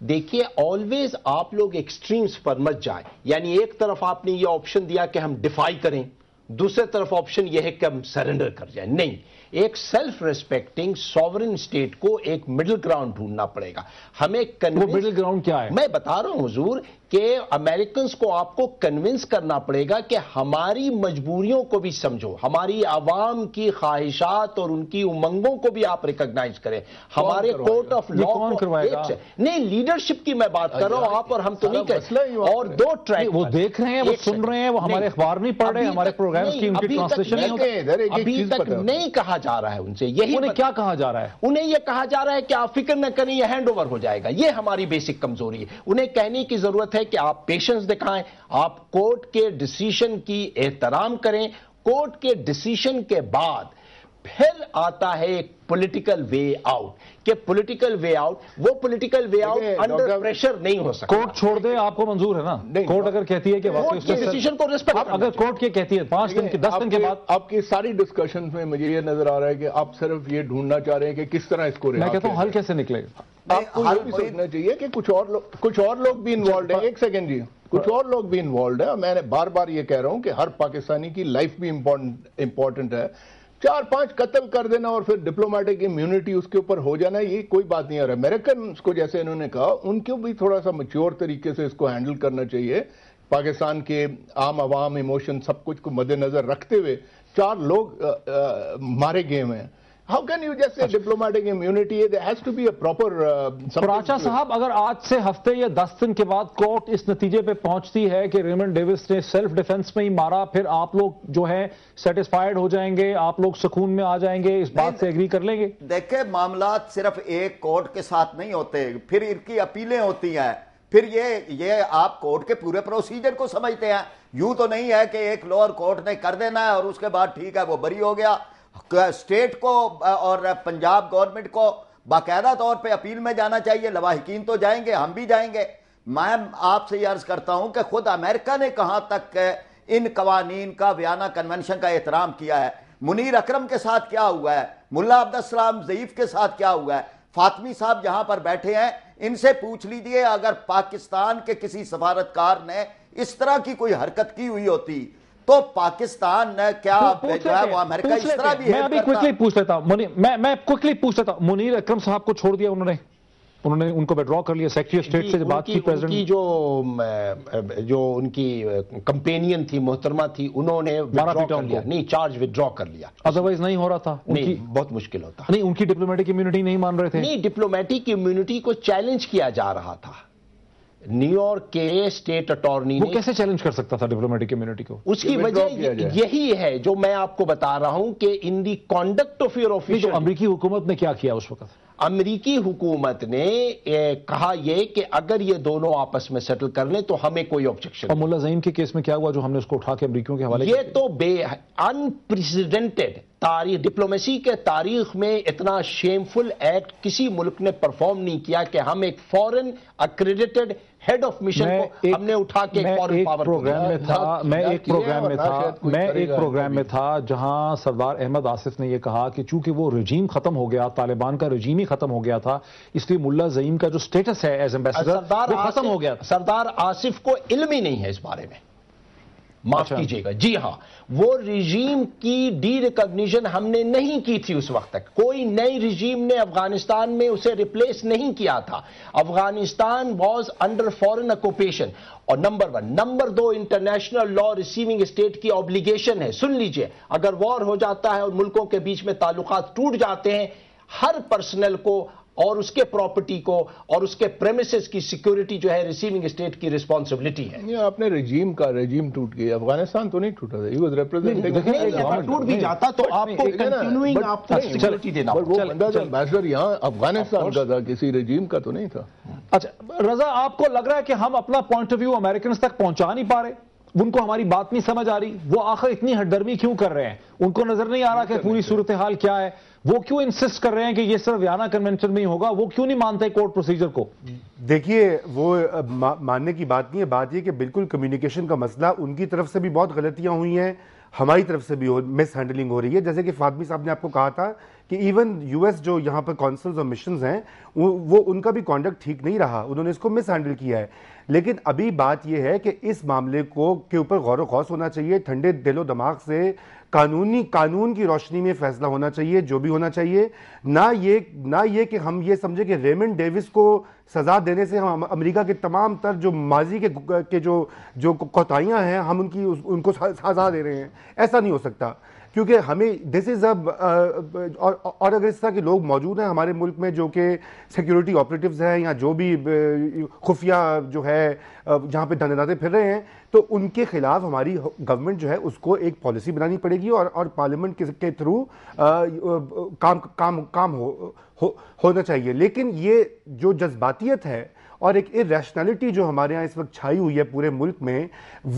دیکھیے آلویز آپ لوگ ایکسٹریمز پر مت جائیں. یعنی ایک طرف آپ نے یہ آپشن دیا کہ ہم ڈیفائی کریں, دوسرے طرف آپشن یہ ہے کہ ہم سرنڈر کر جائیں. نہیں, ایک سیلف ریسپیکٹنگ سوورن اسٹیٹ کو ایک مڈل گراؤنڈ ڈھونڈنا پڑے گا. ہمیں وہ مڈل گراؤنڈ کیا ہے؟ میں بتا رہا ہوں حضور کہ امریکنز کو آپ کو کنونس کرنا پڑے گا کہ ہماری مجبوریوں کو بھی سمجھو, ہماری عوام کی خواہشات اور ان کی امنگوں کو بھی آپ ریکگنائز کریں. ہمارے کورٹ آف لا کون کروائے گا؟ نہیں, لیڈرشپ کی میں بات کر رہا ہوں, آپ اور ہم تو نہیں کہیں. اور دو ٹریک وہ دیکھ رہے ہیں, وہ سن رہے ہیں, وہ ہمارے اخبار نہیں پڑھ رہے, ہمارے پروگرامز کی ان کی ٹرانسلیشن نہیں ہوتی. ابھی تک نہیں کہا جا رہا ہے ان سے. یہی انہیں کیا کہا جا رہا ہے؟ انہیں یہ کہا جا رہا ہے کہ آپ فکر نہ کریں, یہ ہینڈ اوور ہو جائے گا. یہ ہماری بیسک کمزوری ہے. انہیں کہنے کی ضرورت ہے کہ آپ پیشنس دکھائیں, آپ کورٹ کے ڈیسیشن کی احترام کریں. کورٹ کے ڈیسیشن کے بعد پھر آتا ہے ایک پولیٹیکل وے آؤٹ, کہ پولیٹیکل وے آؤٹ, وہ political way out under pressure نہیں ہو سکتا. کورٹ چھوڑ دے, آپ کو منظور ہے نا؟ کورٹ اگر کہتی ہے کہ ڈیسیشن کو ریسپیکٹ, اگر کورٹ یہ کہتی ہے 5 دن کے 10 دن کے بعد, آپ کی ساری ڈسکشن میں مجھے یہ نظر آ رہا ہے کہ آپ صرف یہ ڈھونڈنا چاہ رہے ہیں کہ کس طرح اس کو میں کہتا ہوں حل کیسے نکلے گا. آپ کو یہ بھی سوچنا چاہیے کہ کچھ اور لوگ بھی انوالوڈ ہیں. ایک سیکنڈ جی, کچھ اور لوگ بھی انوالوڈ ہیں. میں نے بار بار یہ کہہ رہا ہوں کہ ہر پاکستانی کی لائف بھی امپورٹنٹ ہے. 4-5 قتل کر دینا اور پھر ڈپلومیٹک امیونٹی اس کے اوپر ہو جانا, یہ کوئی بات نہیں. اور امریکنز کو جیسے انہوں نے کہا, ان کو بھی تھوڑا سا میچور طریقے سے اس کو ہینڈل کرنا چاہیے. پاکستان کے عام عوام ایموشن سب کچھ کو مد نظر رکھتے ہوئے 4 لوگ مارے گئے ہیں. How can you just say diplomatic immunity? There has to be a proper... Paracha صاحب, اگر آج سے ہفتے یا 10 دن کے بعد کورٹ اس نتیجے پہ پہنچتی ہے کہ ریمنڈ ڈیوس نے سیلف ڈیفنس میں ہی مارا, پھر آپ لوگ جو ہے سیٹسفائیڈ ہو جائیں گے, آپ لوگ سکون میں آ جائیں گے, اس بات سے ایگری کر لیں گے؟ دیکھیں, معاملات صرف ایک کورٹ کے ساتھ نہیں ہوتے, پھر ان کی اپیلیں ہوتی ہیں. پھر یہ آپ کورٹ کے پورے پروسیجر کو سمجھتے ہیں. یوں تو نہیں ہے کہ ایک لوور کورٹ نے کر دینا ہے اور اس کے بعد ٹھیک ہے وہ بری ہو گیا. اسٹیٹ کو اور پنجاب گورنمنٹ کو باقاعدہ طور پہ اپیل میں جانا چاہیے. لواحقین تو جائیں گے, ہم بھی جائیں گے. میں آپ سے یہ عرض کرتا ہوں کہ خود امریکہ نے کہاں تک ان قوانین کا ویانا کنونشن کا احترام کیا ہے. منیر اکرم کے ساتھ کیا ہوا ہے, ملا عبدالسلام ضعیف کے ساتھ کیا ہوا ہے. فاطمی صاحب جہاں پر بیٹھے ہیں, ان سے پوچھ لیجئے اگر پاکستان کے کسی سفارتکار نے اس طرح کی کوئی حرکت کی ہوئی ہوتی تو پاکستان کیا جو ہے وہ امریکہ اس طرح بھی میں کوئکلی پوچھ لیتا ہوں, میں کوئکلی پوچھ لیتا ہوں. منیر اکرم صاحب کو چھوڑ دیا انہوں نے ان کو وڈرا کر لیا. سیکریٹری اسٹیٹ سے بات کی پریزیڈنٹ کی, جو ان کی کمپینین تھی, محترمہ تھی, انہوں نے نہیں چارج وڈرا کر لیا. ادروائز نہیں ہو رہا تھا, نہیں بہت مشکل ہوتا. نہیں, ان کی ڈپلومیٹک امیونٹی نہیں مان رہے تھے. نہیں, ڈپلومیٹک امیونٹی کو چیلنج کیا جا رہا تھا. نیو یارک کے اسٹیٹ اٹارنی وہ کیسے چیلنج کر سکتا تھا ڈپلومیٹک امیونٹی کو؟ اس کی وجہ یہی ہے جو میں آپ کو بتا رہا ہوں کہ ان دی کانڈکٹ آف یور آفیشل. امریکی حکومت نے کیا کیا اس وقت؟ امریکی حکومت نے کہا یہ کہ اگر یہ دونوں آپس میں سیٹل کر لیں تو ہمیں کوئی آبجیکشن. اور ملا زعیم کے کیس میں کیا ہوا جو ہم نے اس کو اٹھا کے امریکیوں کے حوالے؟ یہ تو انپریسیڈنٹڈ تاریخ, ڈپلومیسی کے تاریخ میں اتنا شیمفل ایکٹ کسی ملک نے پرفارم نہیں کیا کہ ہم ایک فورن اکریڈیٹڈ ہیڈ آف مشن کو ہم نے اٹھا کے فورن پاور میں ایک پروگرام میں تھا جہاں سردار احمد آصف نے یہ کہا کہ چونکہ وہ رجیم ختم ہو گیا, طالبان کا رجیم ہی ختم ہو گیا تھا, اس لیے ملا زعیم کا جو سٹیٹس ہے ایز ایمبیسڈر وہ ختم ہو گیا. سردار آصف کو علم ہی نہیں ہے اس بارے میں, معاف کیجئے گا. جی ہاں, وہ رجیم کی ڈی ریکگنیشن ہم نے نہیں کی تھی اس وقت تک. کوئی نئی رجیم نے افغانستان میں اسے ریپلیس نہیں کیا تھا. Afghanistan was under foreign occupation. اور number 1. Number 2, international law receiving state کی آبلیگیشن ہے. سن لیجئے, اگر وار ہو جاتا ہے اور ملکوں کے بیچ میں تعلقات ٹوٹ جاتے ہیں, ہر پرسنل کو اور اس کے پراپرٹی کو اور اس کے پریمیسز کی سیکیورٹی جو ہے ریسیونگ اسٹیٹ کی ریسپانسبلٹی ہے. یہ آپ نے رجیم ٹوٹ گیا, افغانستان تو نہیں ٹوٹا تھا. He was representing. ٹوٹ بھی جاتا تو آپ کو کنٹینیوئنگ آپ کو سیکیورٹی دینا. وہ بندہ جو ایمبیسڈر یہاں افغانستان کا تھا, کسی رجیم کا تو نہیں تھا. اچھا رضا, آپ کو لگ رہا ہے کہ ہم اپنا پوائنٹ آف ویو امریکنز تک پہنچا نہیں پا رہے, ان کو ہماری بات نہیں سمجھ آ رہی, وہ آخر اتنی ہٹ درمی کیوں کر رہے ہیں؟ ان کو نظر نہیں آ رہا کہ پوری صورتحال کیا ہے؟ وہ کیوں انسسٹ کر رہے ہیں کہ یہ صرف ویانا کنونشن میں ہی ہوگا؟ وہ کیوں نہیں مانتے کورٹ پروسیجر کو؟ دیکھیے, وہ ماننے کی بات نہیں ہے, بات یہ کہ بالکل کمیونیکیشن کا مسئلہ ان کی طرف سے بھی بہت غلطیاں ہوئی ہیں, ہماری طرف سے بھی مس ہینڈلنگ ہو رہی ہے. جیسے کہ فاطمی صاحب نے آپ کو کہا تھا کہ ایون یو ایس جو یہاں پر کونسلز اور مشنز ہیں وہ ان کا بھی کانڈکٹ ٹھیک نہیں رہا, انہوں نے اس کو مس ہینڈل کیا ہے. لیکن ابھی بات یہ ہے کہ اس معاملے کے اوپر غور و خوض ہونا چاہیے, ٹھنڈے دل و دماغ سے قانون کی روشنی میں فیصلہ ہونا چاہیے جو بھی ہونا چاہیے. نہ یہ کہ ہم یہ سمجھے کہ ریمنڈ ڈیوس کو سزا دینے سے ہم امریکہ کے تمام تر جو ماضی کے جو کوتاہیاں ہیں ہم ان کو سزا دے رہے ہیں. ایسا نہیں ہو سکتا, کیونکہ ہمیں دس از اور اگر اس طرح کے لوگ موجود ہیں ہمارے ملک میں جو کہ سیکیورٹی آپریٹیوز ہیں یا جو بھی خفیہ جو ہے جہاں پہ دھندے پھر رہے ہیں, تو ان کے خلاف ہماری گورنمنٹ جو ہے اس کو ایک پالیسی بنانی پڑے گی اور پارلیمنٹ کے تھرو کام ہونا چاہیے. لیکن یہ جو جذباتیت ہے اور ایک irrationality جو ہمارے ہاں اس وقت چھائی ہوئی ہے پورے ملک میں,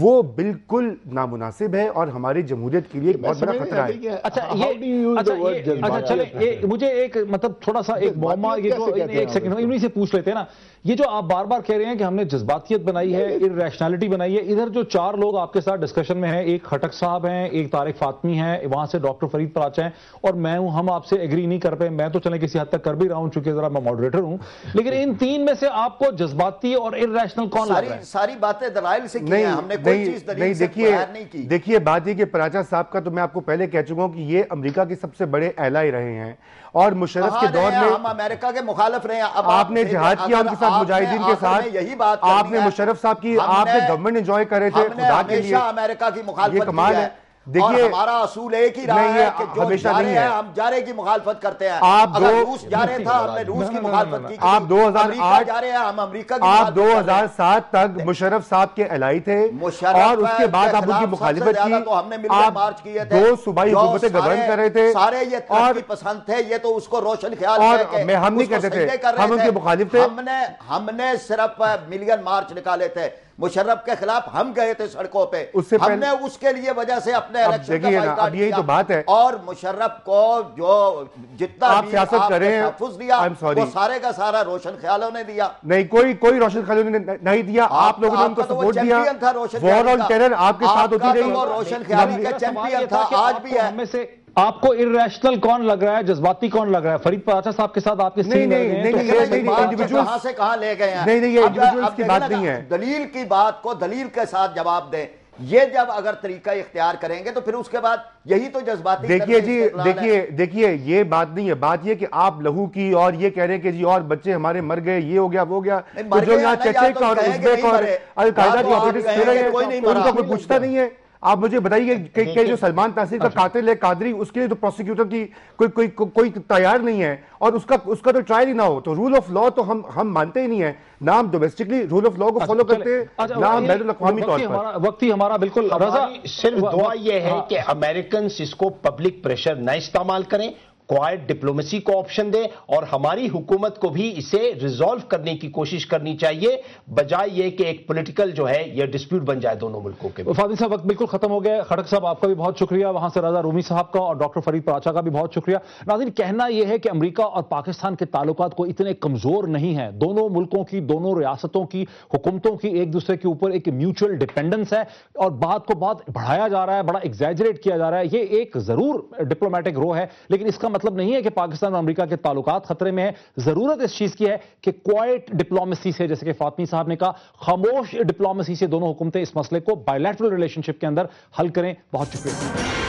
وہ بالکل نامناسب ہے اور ہماری جمہوریت کے لیے ایک بہت بڑا خطرہ ہے. اچھا چلیں مجھے ایک مطلب تھوڑا سا ایک معمہ ایک سیکنڈ انہی سے پوچھ لیتے ہیں نا, یہ جو آپ بار بار کہہ رہے ہیں کہ ہم نے جذباتیت بنائی ہے, irrationality بنائی ہے, ادھر جو 4 لوگ آپ کے ساتھ ڈسکشن میں ہیں, ایک خٹک صاحب ہیں, ایک طارق فاطمی ہیں, وہاں سے ڈاکٹر فرید پراچا ہیں, اور میں ہوں, ہم آپ سے ایگری نہیں کر پائے. میں تو چلیں کسی حد تک کر بھی رہا ہوں چونکہ ذرا میں ماڈریٹر ہوں, لیکن ان 3 میں سے آپ کو جذباتی اور irrational کون لگ رہا ہے؟ ساری باتیں دلائل سے کی ہیں, ہم نے کوئی چیز دلیل سے باہر نہیں کی. دیکھیے بات یہ کہ پراچا صاحب کا تو میں آپ کو پہلے کہہ چکا ہوں کہ یہ امریکہ کے سب سے بڑے ایلائی رہے ہیں, اور مشرف کے دور میں ہم امریکہ کے مخالف رہے ہیں. آپ نے جہاد کیا ان کے ساتھ, مجاہدین کے ساتھ, یہی بات آپ نے مشرف صاحب کی, آپ نے گورنمنٹ انجوائے کرے تھے خدا کے لیے, ہمیشہ امریکہ کی مخالفت یہ کمال ہے. دیکھیے ہمارا اصول ایک ہی رہا ہے کہ جو جا رہے ہیں ہم جا رہے کی مخالفت کرتے ہیں. اگر روس جا رہے تھا ہم نے روس کی مخالفت کی. آپ 2008 جا رہے ہیں ہم امریکہ کی مخالفت کرتے ہیں. آپ 2007 تک مشرف صاحب کے الائی تھے, اور اس کے بعد آپ ان کی مخالفت کی. آپ 2 صوبائی حکومتیں گورن کر رہے تھے, سارے یہ ترقی پسند تھے, یہ تو اس کو روشن خیال ہے کہ ہم نہیں کہتے تھے, ہم ان کے مخالف تھے. ہم نے صرف ملین مارچ نکالے تھے مشرف کے خلاف, ہم گئے تھے سڑکوں پہ, ہم نے اس کے لیے وجہ سے اپنے الیکشن کا بائیکاٹ یہی تو بات ہے. اور مشرف کو جو جتنا آپ سیاست کر رہے ہیں تحفظ دیا وہ سارے کا سارا روشن خیالوں نے دیا. نہیں, کوئی روشن خیالوں نے نہیں دیا, آپ لوگوں نے ان کو سپورٹ دیا. وار آن ٹیرر آپ کے ساتھ ہوتی رہی, وہ روشن خیالی کا چیمپئن تھا, آج بھی ہے. آپ کو irrational کون لگ رہا ہے, جذباتی کون لگ رہا ہے؟ فرید پراچا صاحب کے ساتھ آپ کے سین لگ رہے ہیں, کہاں سے کہاں لے گئے ہیں. نہیں, یہ انڈیویجولز کی بات نہیں ہے. دلیل کی بات کو دلیل کے ساتھ جواب دیں. یہ جب اگر طریقہ اختیار کریں گے تو پھر اس کے بعد یہی تو جذباتی. دیکھیے جی, دیکھیے یہ بات نہیں ہے. بات یہ کہ آپ لہو کی اور یہ کہہ رہے ہیں کہ جی اور بچے ہمارے مر گئے, یہ ہو گیا وہ گیا, جو یہاں چچے کا اور ازبیک اور القاعدہ کی آپریٹرز پھر رہے ہیں, ان کا کوئی پوچھتا نہیں ہے. آپ مجھے بتائیے کہ جو سلمان تاثیر کا قاتل ہے قادری, اس کے لیے تو پروسیکیوٹر کی کوئی تیار نہیں ہے, اور اس کا تو ٹرائل ہی نہ ہو. تو رول آف لا تو ہم مانتے ہی نہیں ہیں, نہ ہم ڈومیسٹکلی رول آف لا کو فالو کرتے ہیں, نہ ہم بین الاقوامی طور پر. وقت ہی ہمارا بالکل. رضا صرف دعا یہ ہے کہ امریکنز اس کو پبلک پریشر نہ استعمال کریں, کوائٹ ڈپلومیسی کو آپشن دے, اور ہماری حکومت کو بھی اسے ریزالو کرنے کی کوشش کرنی چاہیے, بجائے یہ کہ ایک پولیٹیکل جو ہے یہ ڈسپیوٹ بن جائے دونوں ملکوں کے. فاضل صاحب وقت بالکل ختم ہو گیا. خٹک صاحب آپ کا بھی بہت شکریہ, وہاں سے رضا رومی صاحب کا اور ڈاکٹر فرید پراچا کا بھی بہت شکریہ. ناظرین, کہنا یہ ہے کہ امریکہ اور پاکستان کے تعلقات کو اتنے کمزور نہیں ہیں. دونوں ملکوں کی, دونوں ریاستوں کی حکومتوں کی ایک دوسرے کے اوپر ایک میوچل ڈیپینڈنس ہے, اور بات کو بات بڑھایا جا رہا ہے, بڑا ایگزیجریٹ کیا جا رہا ہے. یہ ایک ضرور ڈپلومیٹک رو ہے, لیکن اس کا مطلب نہیں ہے کہ پاکستان اور امریکہ کے تعلقات خطرے میں ہے. ضرورت اس چیز کی ہے کہ کوائٹ ڈپلومیسی سے, جیسے کہ فاطمی صاحب نے کہا, خاموش ڈپلومیسی سے دونوں حکومتیں اس مسئلے کو بائیلیٹرل ریلیشن شپ کے اندر حل کریں. بہت شکریہ.